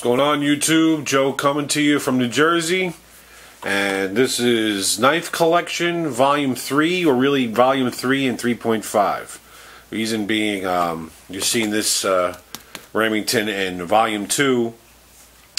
What's going on, YouTube? Joe coming to you from New Jersey, and this is Knife Collection Volume 3, or really Volume 3 and 3.5. Reason being, you're seeing this Remington in Volume 2.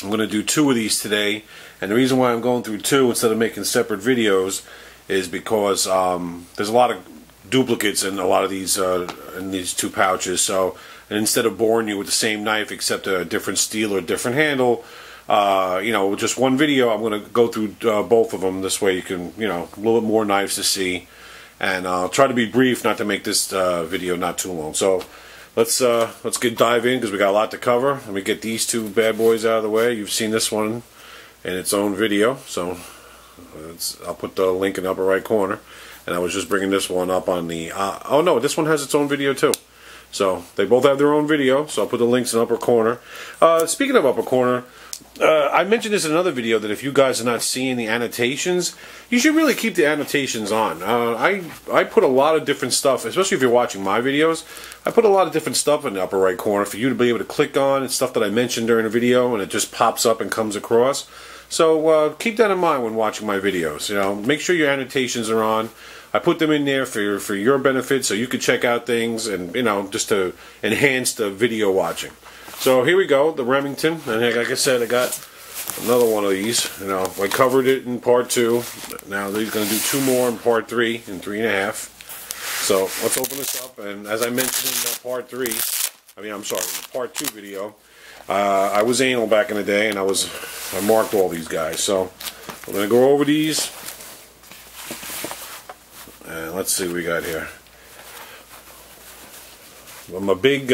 I'm going to do 2 of these today, and the reason why I'm going through 2 instead of making separate videos is because there's a lot of duplicates in a lot of these in these 2 pouches. So, and instead of boring you with the same knife except a different steel or different handle, you know, just one video, I'm going to go through both of them. This way you can, you know, a little bit more knives to see, and I'll try to be brief, not to make this video not too long. So let's dive in, because we got a lot to cover. Let me get these 2 bad boys out of the way. You've seen this one in its own video, so I'll put the link in the upper right corner. And I was just bringing this one up on the oh no, this one has its own video too. So they both have their own video, so I'll put the links in the upper corner. Speaking of upper corner, I mentioned this in another video that if you guys are not seeing the annotations, you should really keep the annotations on. I put a lot of different stuff, especially if you're watching my videos. I put a lot of different stuff in the upper right corner for you to be able to click on. It's stuff that I mentioned during a video, and it just pops up and comes across. So keep that in mind when watching my videos. You know, make sure your annotations are on. I put them in there for your benefit, so you can check out things, and, you know, just to enhance the video watching. So here we go, the Remington, and like I said, I got another one of these. You know, I covered it in part 2. Now they're going to do 2 more in part 3 and 3.5. So let's open this up. And as I mentioned in part 3, I'm sorry, in the part 2 video, I was anal back in the day, and I marked all these guys. So we're going to go over these. And let's see what we got here. I'm a big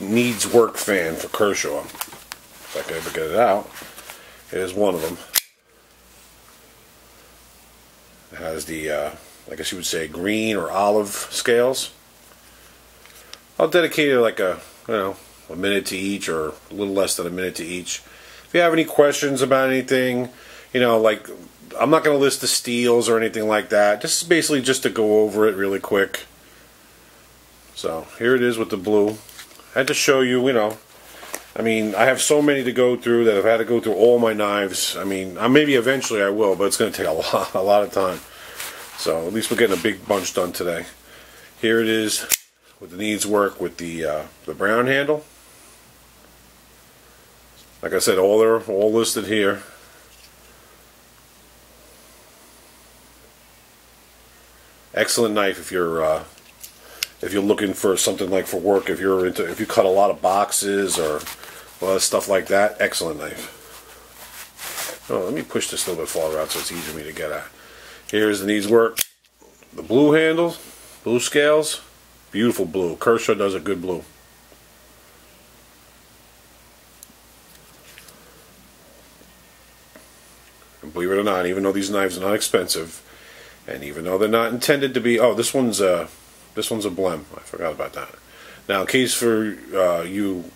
needs work fan for Kershaw. If I can ever get it out. Here's one of them. It has the, I guess you would say, green or olive scales. I'll dedicate it like a minute to each, or a little less than a minute to each. If you have any questions about anything, you know, like, I'm not going to list the steels or anything like that. Just basically just to go over it really quick. So here it is with the blue. I had to show you, you know, I have so many to go through that I've had to go through all my knives. Maybe eventually I will, but it's going to take a lot of time. So at least we're getting a big bunch done today. Here it is with the needs work with the brown handle. Like I said, they're all listed here. Excellent knife if you're looking for something like for work. If you cut a lot of boxes or a lot of stuff like that, excellent knife. Oh, let me push this a little bit farther out so it's easier for me to get at. Here's the needs work. The blue handles, blue scales, beautiful blue. Kershaw does a good blue. And believe it or not, even though these knives are not expensive, and even though they're not intended to be, oh, this one's a Blem. I forgot about that. Now, in case for you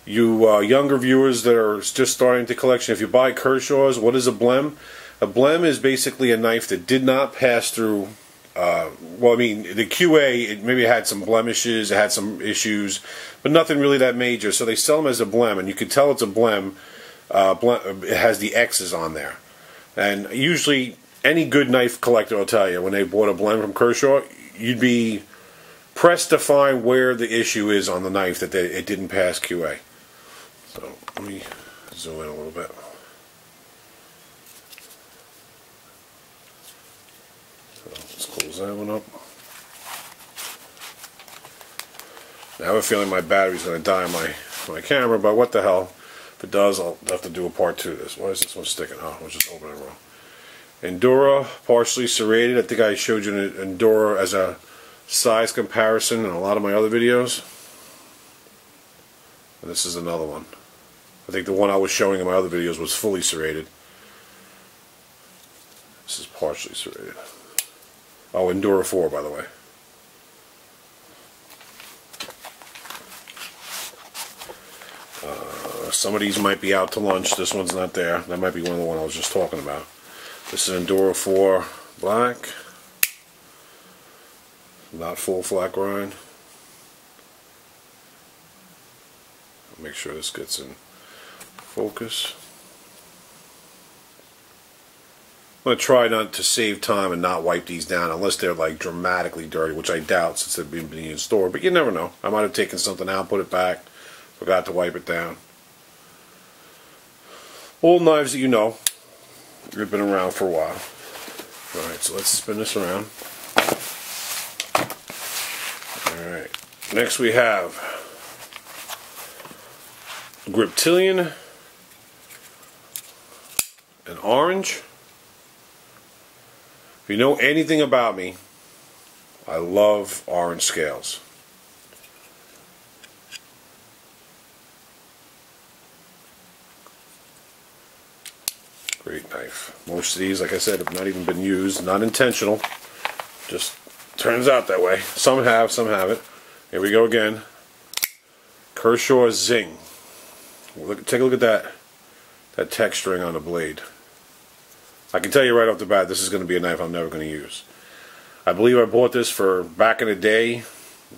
younger viewers that are just starting to collection, if you buy Kershaws, what is a Blem? A Blem is basically a knife that did not pass through. The QA, it maybe had some blemishes, it had some issues, but nothing really that major. So they sell them as a Blem, and you can tell it's a Blem. It has the X's on there, and usually, any good knife collector will tell you when they bought a Blem from Kershaw, you'd be pressed to find where the issue is on the knife that it didn't pass QA. So let me zoom in a little bit. So let's close that one up. Now I have a feeling my battery's going to die on my camera, but what the hell. If it does, I'll have to do a part 2 of this. Why is this one sticking? Oh, I was just opening it wrong. Endura, partially serrated. I think I showed you an Endura as a size comparison in a lot of my other videos. And this is another one. I think the one I was showing in my other videos was fully serrated. This is partially serrated. Oh, Endura 4, by the way. Some of these might be out to lunch. This one's not there. That might be one of the ones I was just talking about. This is Endura 4 black. Not full flat grind. Make sure this gets in focus. I'm going to try not to save time and not wipe these down unless they're like dramatically dirty, which I doubt since they've been being stored, but you never know. I might have taken something out, put it back, forgot to wipe it down. Old knives that you know, they've been around for a while. Alright, so let's spin this around. Alright, next we have Griptilian, an orange. If you know anything about me, I love orange scales. Great knife. Most of these, like I said, have not even been used, not intentional. Just turns out that way. Some have, some haven't. Here we go again. Kershaw Zing. Take a look at that texturing on the blade. I can tell you right off the bat, this is going to be a knife I'm never going to use. I believe I bought this for back in the day,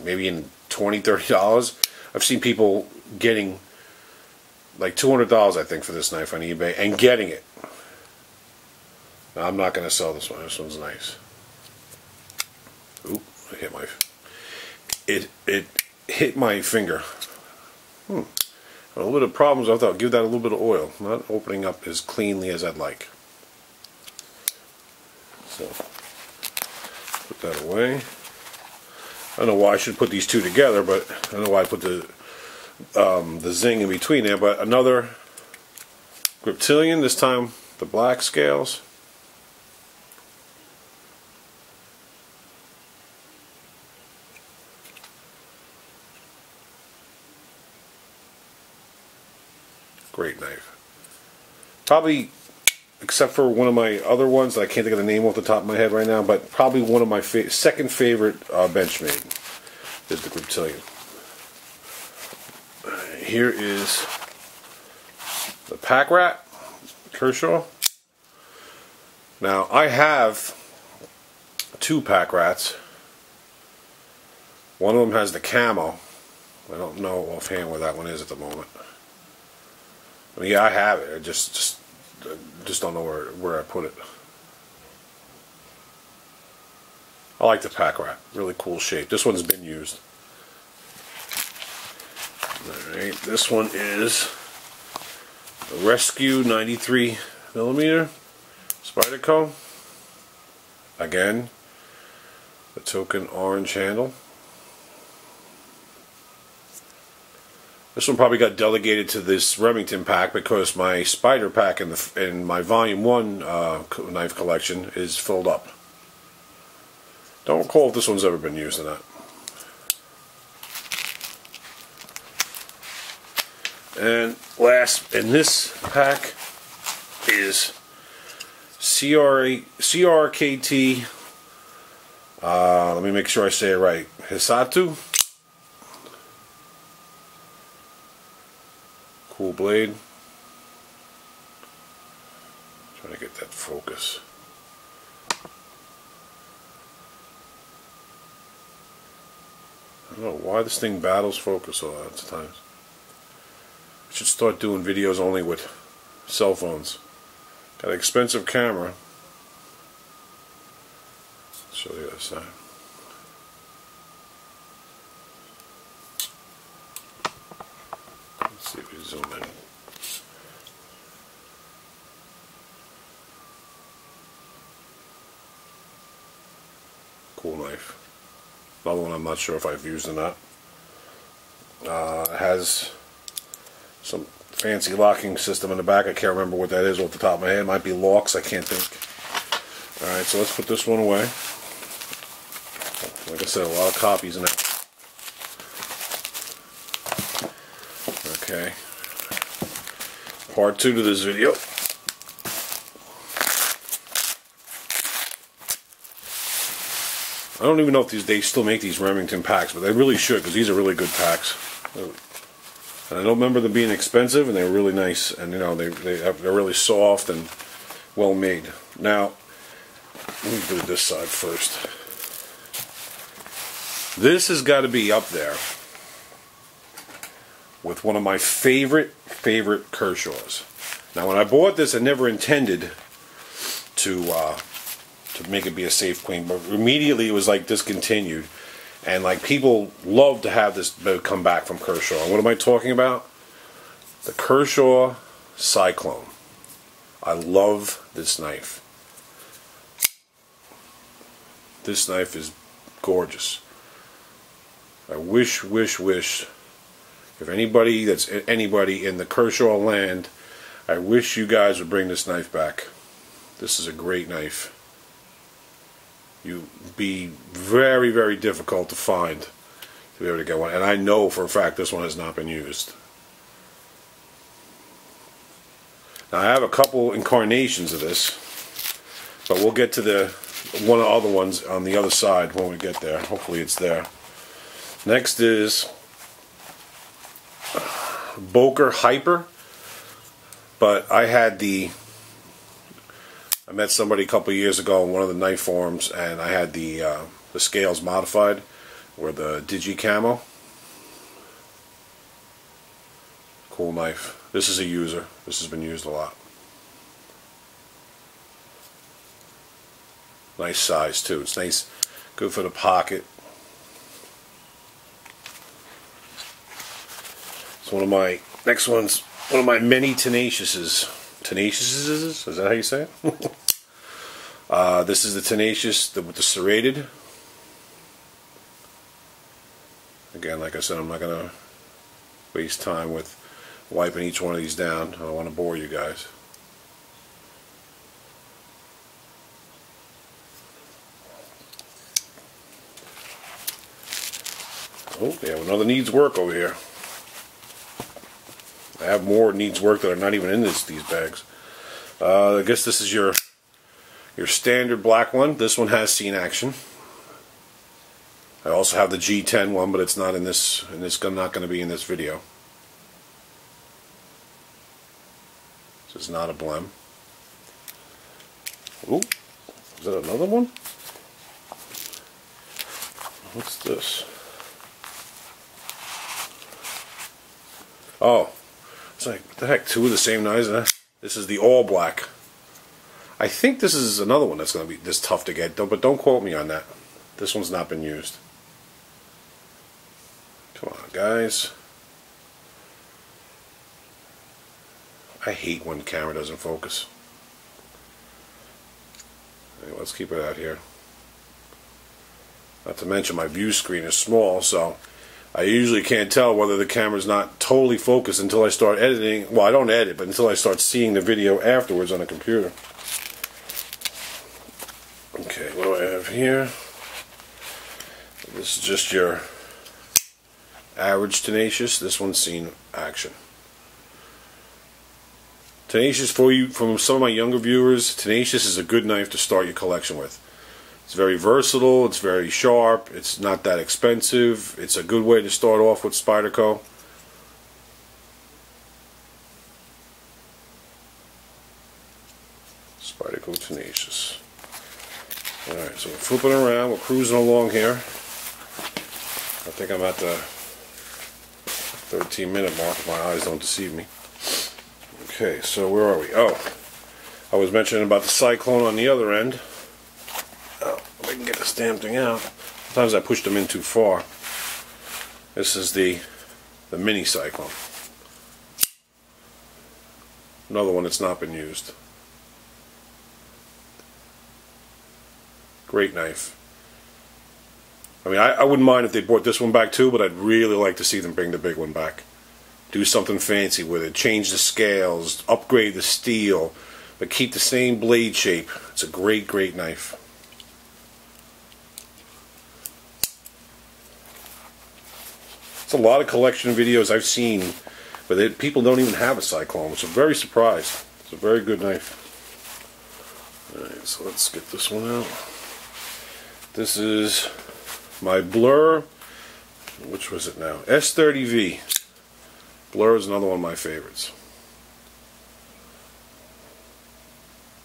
maybe in $20, $30. I've seen people getting like $200, I think, for this knife on eBay and getting it. Now, I'm not going to sell this one. This one's nice. Oop! I hit my. It hit my finger. A little bit of problems. I thought, give that a little bit of oil. Not opening up as cleanly as I'd like. So, put that away. I don't know why I should put these two together, but I don't know why I put the Zing in between there. But another Griptilian, this time the black scales. Great knife. Probably, except for one of my other ones that I can't think of the name off the top of my head right now, but probably one of my second favorite Benchmade is the Griptilian. Here is the Packrat, Kershaw. Now, I have two Packrats. One of them has the camo. I don't know offhand where that one is at the moment. I mean, yeah, I have it. I just don't know where I put it. I like the Packrat. Really cool shape. This one's been used. Alright, this one is the Rescue 93mm Spyderco. Again, the token orange handle. This one probably got delegated to this Remington pack because my Spider pack in my Volume 1 knife collection is filled up. Don't recall if this one's ever been used or not. And last in this pack is CRKT, let me make sure I say it right, Hissatu. Cool blade. Trying to get that focus. I don't know why this thing battles focus a lot of times. I should start doing videos only with cell phones. Got an expensive camera. Show the other side. Let's see if we zoom in. Cool knife. Another one I'm not sure if I've used or not. It has some fancy locking system in the back. I can't remember what that is off the top of my head. It might be locks, I can't think. Alright, so let's put this one away. Like I said, a lot of copies in it. Okay. Part 2 to this video. I don't even know if they still make these Remington packs, but they really should, because these are really good packs. And I don't remember them being expensive, and they're really nice, and you know they're really soft and well made. Now, let me do this side first. This has got to be up there with one of my favorite Kershaws. Now, when I bought this, I never intended to make it be a safe clean, but immediately it was like discontinued, and like people love to have this come back from Kershaw. And what am I talking about? The Kershaw Cyclone. I love this knife. This knife is gorgeous. I wish if anybody in the Kershaw land, I wish you guys would bring this knife back. This is a great knife. You'd be very, very difficult to find to be able to get one. And I know for a fact this one has not been used. Now I have a couple incarnations of this, but we'll get to the one of the other ones on the other side when we get there. Hopefully it's there. Next is Boker Hyper, but I met somebody a couple years ago in one of the knife forums, and I had the scales modified, or the Digi Camo. Cool knife. This is a user. This has been used a lot. Nice size too. It's nice, good for the pocket. It's one of my next one's one of my many Tenaciouses. Tenaciouses? Is that how you say it? This is the Tenacious with the Serrated. Again, like I said, I'm not going to waste time with wiping each one of these down. I don't want to bore you guys. Oh, yeah, another needs work over here. I have more needs work that are not even in these bags. I guess this is your standard black one. This one has seen action. I also have the G10 one, but it's not in this, and it's not going to be in this video. This is not a Blem. Ooh, is that another one? What's this? Oh, it's like, what the heck, two of the same knives? This is the all black. I think this is another one that's going to be this tough to get, but don't quote me on that. This one's not been used. Come on, guys. I hate when the camera doesn't focus. Anyway, let's keep it out here. Not to mention my view screen is small, so I usually can't tell whether the camera's not totally focused until I start editing. Well, I don't edit, but until I start seeing the video afterwards on the computer. Okay, what do I have here? This is just your average Tenacious. This one's seen action. Tenacious, for you, from some of my younger viewers, Tenacious is a good knife to start your collection with. It's very versatile, it's very sharp, it's not that expensive, it's a good way to start off with Spyderco. Spyderco Tenacious. Alright, so we're flipping around, we're cruising along here. I think I'm at the 13-minute mark if my eyes don't deceive me. Okay, so where are we? Oh, I was mentioning about the Cyclone on the other end. Oh, if I can get this damn thing out. Sometimes I push them in too far. This is the mini Cyclone. Another one that's not been used. Great knife. I mean, I wouldn't mind if they brought this one back too, but I'd really like to see them bring the big one back. Do something fancy with it. Change the scales, upgrade the steel, but keep the same blade shape. It's a great, great knife. It's a lot of collection videos I've seen, but people don't even have a Cyclone, which I'm very surprised. It's a very good knife. Alright, so let's get this one out. This is my Blur, which was it now? S30V. Blur is another one of my favorites.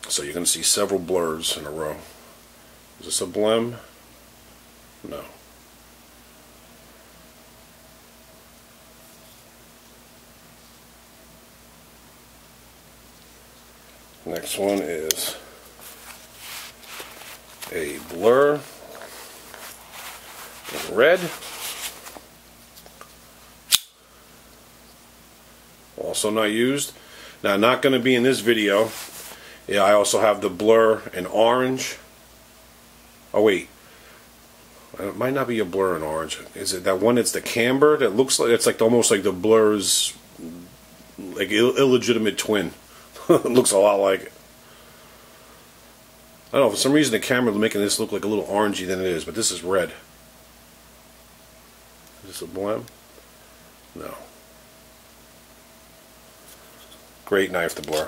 So you're going to see several Blurs in a row. Is this a Blem? No. Next one is a Blur in red. Also not used. Now, not going to be in this video. Yeah, I also have the Blur in orange. Oh wait, it might not be a Blur in orange. Is it that one that's the camber that looks like it's like almost like the Blur's like illegitimate twin? It looks a lot like it. I don't know, for some reason the camera is making this look like a little orangey than it is, but this is red. Is this a Blem? No. Great knife to Blur.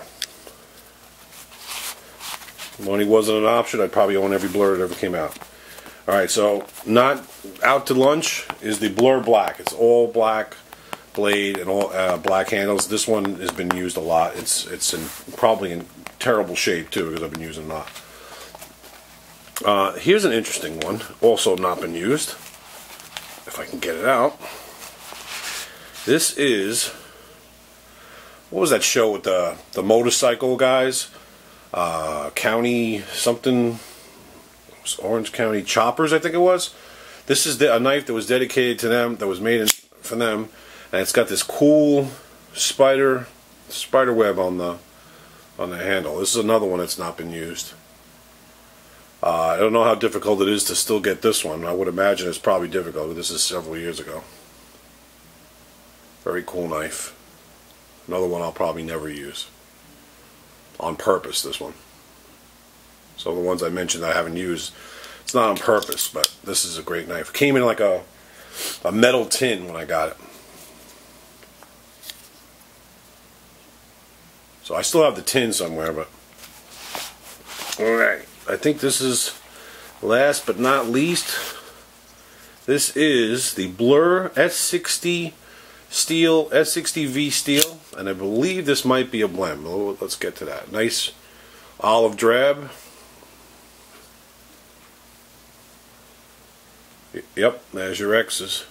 If money wasn't an option, I'd probably own every Blur that ever came out. Alright, so not out to lunch is the Blur Black. It's all black blade and all black handles. This one has been used a lot. It's probably in terrible shape too because I've been using it a lot. Here's an interesting one, also not been used. If I can get it out. This is, what was that show with the motorcycle guys? County something, it was Orange County Choppers, I think it was. This is a knife that was dedicated to them, that was made for them, and it's got this cool spider web on the handle. This is another one that's not been used. I don't know how difficult it is to still get this one. I would imagine it's probably difficult, but this is several years ago. Very cool knife. Another one I'll probably never use. On purpose, this one. So the ones I mentioned I haven't used, it's not on purpose, but this is a great knife. It came in like a metal tin when I got it. So I still have the tin somewhere, but... Alright, I think this is, last but not least, this is the Blur S60 steel, S60V steel, and I believe this might be a Blem. Let's get to that. Nice olive drab. Yep, there's your X's.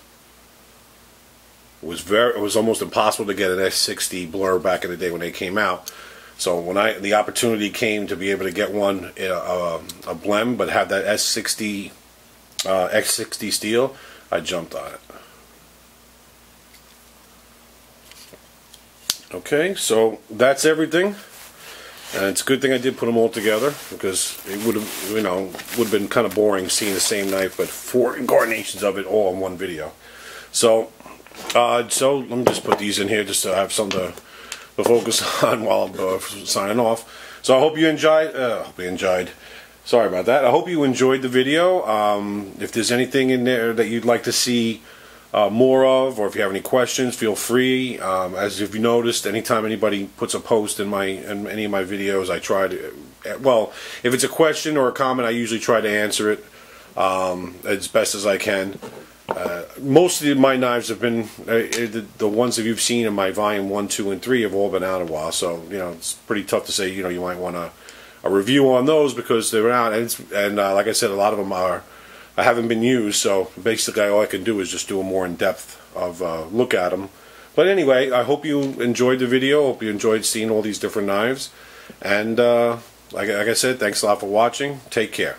It was almost impossible to get an S60 Blur back in the day when they came out. So when the opportunity came to be able to get one, a Blem, but have that S60 X60 steel, I jumped on it. Okay, so that's everything, and it's a good thing I did put them all together because it would have, would have been kind of boring seeing the same knife but 4 incarnations of it all in one video. So, let me just put these in here just to have something to focus on while I'm signing off. So I hope you enjoyed. Sorry about that. I hope you enjoyed the video. If there's anything in there that you'd like to see more of, or if you have any questions, feel free. As if you noticed, anytime anybody puts a post in any of my videos, I try to, well, if it's a question or a comment, I usually try to answer it as best as I can. Most of my knives have been, the ones that you've seen in my volume 1, 2, and 3 have all been out a while, so it's pretty tough to say, you might want a review on those because they're out, and like I said, a lot of them I haven't been used, so basically all I can do is just do a more in-depth of look at them. But anyway, I hope you enjoyed the video. Hope you enjoyed seeing all these different knives. And like I said, thanks a lot for watching. Take care.